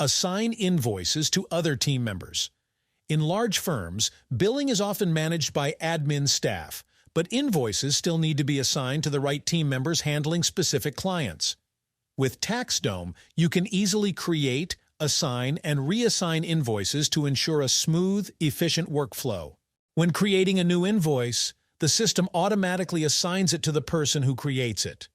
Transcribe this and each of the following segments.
Assign invoices to other team members. In large firms, billing is often managed by admin staff, but invoices still need to be assigned to the right team members handling specific clients. With TaxDome, you can easily create, assign, and reassign invoices to ensure a smooth, efficient workflow. When creating a new invoice, the system automatically assigns it to the person who creates it.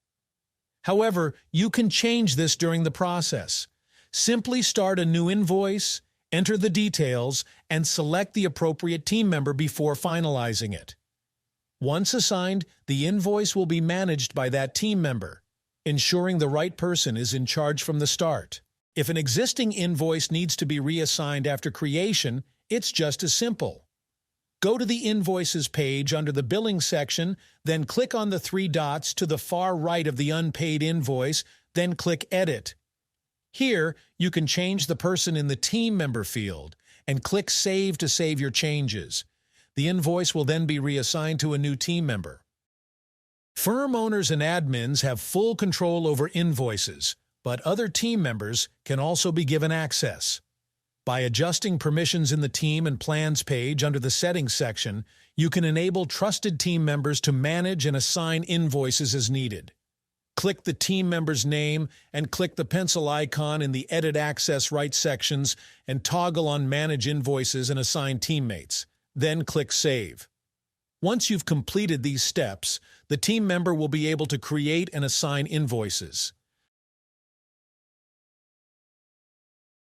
However, you can change this during the process. Simply start a new invoice, enter the details, and select the appropriate team member before finalizing it. Once assigned, the invoice will be managed by that team member, ensuring the right person is in charge from the start. If an existing invoice needs to be reassigned after creation, it's just as simple. Go to the Invoices page under the Billing section, then click on the three dots to the far right of the unpaid invoice, then click Edit. Here, you can change the person in the Team Member field and click Save to save your changes. The invoice will then be reassigned to a new team member. Firm owners and admins have full control over invoices, but other team members can also be given access. By adjusting permissions in the Team and Plans page under the Settings section, you can enable trusted team members to manage and assign invoices as needed. Click the team member's name and click the pencil icon in the Edit Access Rights sections and toggle on Manage Invoices and Assign Teammates. Then click Save. Once you've completed these steps, the team member will be able to create and assign invoices.